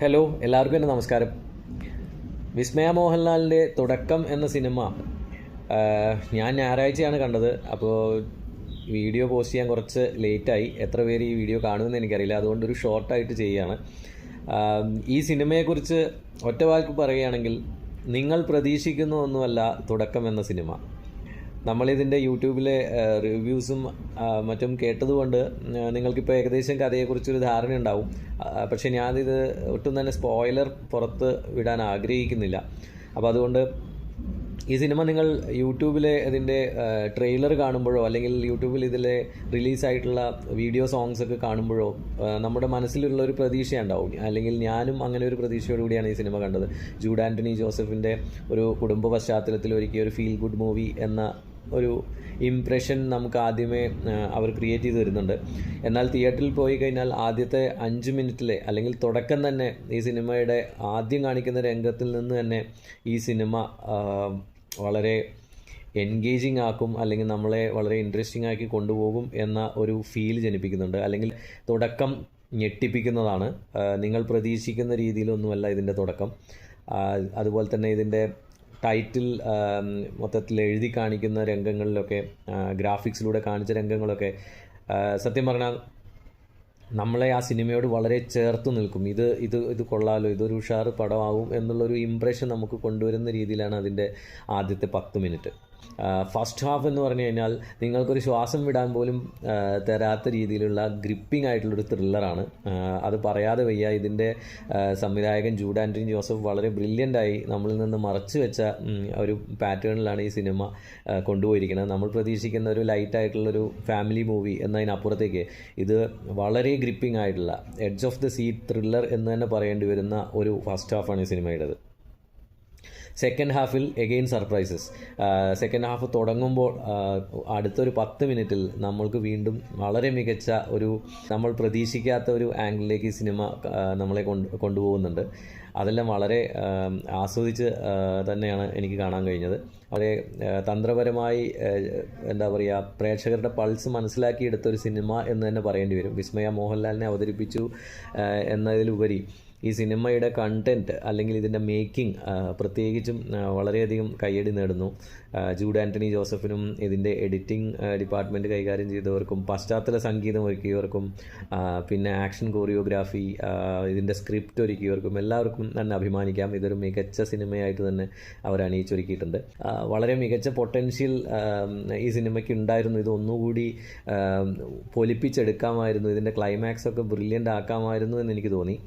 Hello, എല്ലാവർക്കും എൻ്റെ നമസ്കാരം. വിസ്മയ മോഹൻലാലിൻ്റെ തുടക്കം എന്ന സിനിമ ഞാൻ ഞായറാഴ്ചയാണ് കണ്ടത്. അപ്പോൾ വീഡിയോ പോസ്റ്റ് ചെയ്യാൻ കുറച്ച് ലേറ്റായി. എത്ര പേര് ഈ വീഡിയോ കാണുമെന്ന് എനിക്കറിയില്ല, അതുകൊണ്ടൊരു ഷോർട്ടായിട്ട് ചെയ്യുകയാണ്. ഈ സിനിമയെക്കുറിച്ച് ഒറ്റ വാക്ക് പറയുകയാണെങ്കിൽ, നിങ്ങൾ പ്രതീക്ഷിക്കുന്ന ഒന്നുമല്ല തുടക്കം എന്ന സിനിമ. നമ്മളിതിൻ്റെ യൂട്യൂബിലെ റിവ്യൂസും മറ്റും കേട്ടതുകൊണ്ട് നിങ്ങൾക്കിപ്പോൾ ഏകദേശം കഥയെക്കുറിച്ചൊരു ധാരണ ഉണ്ടാവും. പക്ഷേ ഞാനിത് ഒട്ടും തന്നെ സ്പോയിലർ പുറത്ത് വിടാൻ ആഗ്രഹിക്കുന്നില്ല. അപ്പോൾ അതുകൊണ്ട് ഈ സിനിമ നിങ്ങൾ യൂട്യൂബിലെ ഇതിൻ്റെ ട്രെയിലർ കാണുമ്പോഴോ അല്ലെങ്കിൽ യൂട്യൂബിൽ ഇതിലെ റിലീസായിട്ടുള്ള വീഡിയോ സോങ്സൊക്കെ കാണുമ്പോഴോ നമ്മുടെ മനസ്സിലുള്ള ഒരു പ്രതീക്ഷയുണ്ടാവും. അല്ലെങ്കിൽ ഞാനും അങ്ങനെ ഒരു പ്രതീക്ഷയോടുകൂടിയാണ് ഈ സിനിമ കണ്ടത്. ജൂഡ് ആൻ്റണി ജോസഫിൻ്റെ ഒരു കുടുംബ പശ്ചാത്തലത്തിൽ ഒരുക്കിയ ഒരു ഫീൽ ഗുഡ് മൂവി എന്ന ഒരു ഇംപ്രഷൻ നമുക്ക് ആദ്യമേ അവർ ക്രിയേറ്റ് ചെയ്ത് തരുന്നുണ്ട്. എന്നാൽ തിയേറ്ററിൽ പോയി കഴിഞ്ഞാൽ ആദ്യത്തെ 5 മിനിറ്റിലെ അല്ലെങ്കിൽ തുടക്കം തന്നെ ഈ സിനിമയുടെ ആദ്യം കാണിക്കുന്ന രംഗത്തിൽ നിന്ന് തന്നെ ഈ സിനിമ വളരെ എൻഗേജിങ് ആക്കും, അല്ലെങ്കിൽ നമ്മളെ വളരെ ഇൻട്രസ്റ്റിംഗ് ആക്കി കൊണ്ടുപോകും എന്ന ഒരു ഫീൽ ജനിപ്പിക്കുന്നുണ്ട്. അല്ലെങ്കിൽ തുടക്കം ഞെട്ടിപ്പിക്കുന്നതാണ്. നിങ്ങൾ പ്രതീക്ഷിക്കുന്ന രീതിയിലൊന്നുമല്ല ഇതിൻ്റെ തുടക്കം. അതുപോലെ തന്നെ ഇതിൻ്റെ ടൈറ്റിൽ മൊത്തത്തിൽ എഴുതി കാണിക്കുന്ന രംഗങ്ങളിലൊക്കെ, ഗ്രാഫിക്സിലൂടെ കാണിച്ച രംഗങ്ങളൊക്കെ സത്യം പറഞ്ഞാൽ നമ്മളെ ആ സിനിമയോട് വളരെ ചേർത്ത് നിൽക്കും. ഇത് കൊള്ളാലോ, ഇതൊരു ഉഷാറ് പടമാവും എന്നുള്ളൊരു ഇംപ്രഷൻ നമുക്ക് കൊണ്ടുവരുന്ന രീതിയിലാണ് അതിൻ്റെ ആദ്യത്തെ 10 മിനിറ്റ്. ഫസ്റ്റ് ഹാഫ് എന്ന് പറഞ്ഞു കഴിഞ്ഞാൽ നിങ്ങൾക്കൊരു ശ്വാസം വിടാൻ പോലും തരാത്ത രീതിയിലുള്ള ഗ്രിപ്പിംഗ് ആയിട്ടുള്ളൊരു ത്രില്ലറാണ്. അത് പറയാതെ വയ്യ. ഇതിൻ്റെ സംവിധായകൻ ജൂഡ് ആൻ്റണി ജോസഫ് വളരെ ബ്രില്യൻ്റായി നമ്മളിൽ നിന്ന് മറച്ചു വെച്ച ഒരു പാറ്റേണിലാണ് ഈ സിനിമ കൊണ്ടുപോയിരിക്കുന്നത്. നമ്മൾ പ്രതീക്ഷിക്കുന്ന ഒരു ലൈറ്റായിട്ടുള്ളൊരു ഫാമിലി മൂവി എന്നതിനപ്പുറത്തേക്ക് ഇത് വളരെ ഗ്രിപ്പിംഗ് ആയിട്ടുള്ള edge of the seat thriller എന്ന് തന്നെ പറയേണ്ടി വരുന്ന ഒരു ഫസ്റ്റ് ഹാഫാണ് ഈ സിനിമയുടേത്. സെക്കൻഡ് ഹാഫിൽ എഗെയിൻ സർപ്രൈസസ്. സെക്കൻഡ് ഹാഫ് തുടങ്ങുമ്പോൾ അടുത്തൊരു 10 മിനിറ്റിൽ നമ്മൾക്ക് വീണ്ടും വളരെ മികച്ച നമ്മൾ പ്രതീക്ഷിക്കാത്ത ഒരു ആംഗിളിലേക്ക് ഈ സിനിമ നമ്മളെ കൊണ്ടുപോകുന്നുണ്ട്. അതെല്ലാം വളരെ ആസ്വദിച്ച് തന്നെയാണ് എനിക്ക് കാണാൻ കഴിഞ്ഞത്. വളരെ തന്ത്രപരമായി എന്താ പറയുക, പ്രേക്ഷകരുടെ പൾസ് മനസ്സിലാക്കിയെടുത്തൊരു സിനിമ എന്ന് തന്നെ പറയേണ്ടി വരും. വിസ്മയ മോഹൻലാലിനെ അവതരിപ്പിച്ചു എന്നതിലുപരി ഈ സിനിമയുടെ കണ്ടൻറ്റ് അല്ലെങ്കിൽ ഇതിൻ്റെ മേക്കിംഗ് പ്രത്യേകിച്ചും വളരെയധികം കയ്യടി നേടുന്നു. ജൂഡ് ആൻ്റണി ജോസഫിനും ഇതിൻ്റെ എഡിറ്റിംഗ് ഡിപ്പാർട്ട്മെൻറ്റ് കൈകാര്യം ചെയ്തവർക്കും പശ്ചാത്തല സംഗീതം ഒരുക്കിയവർക്കും പിന്നെ ആക്ഷൻ കോറിയോഗ്രാഫി, ഇതിൻ്റെ സ്ക്രിപ്റ്റ് ഒരുക്കിയവർക്കും എല്ലാവർക്കും തന്നെ അഭിമാനിക്കാം. ഇതൊരു മികച്ച സിനിമയായിട്ട് തന്നെ അവർ അണിയിച്ചൊരുക്കിയിട്ടുണ്ട്. വളരെ മികച്ച പൊട്ടൻഷ്യൽ ഈ സിനിമയ്ക്ക് ഉണ്ടായിരുന്നു. ഇതൊന്നുകൂടി പൊലിപ്പിച്ചെടുക്കാമായിരുന്നു. ഇതിൻ്റെ ക്ലൈമാക്സ് ഒക്കെ ബ്രില്യൻ്റ് ആക്കാമായിരുന്നു എന്ന് എനിക്ക് തോന്നി.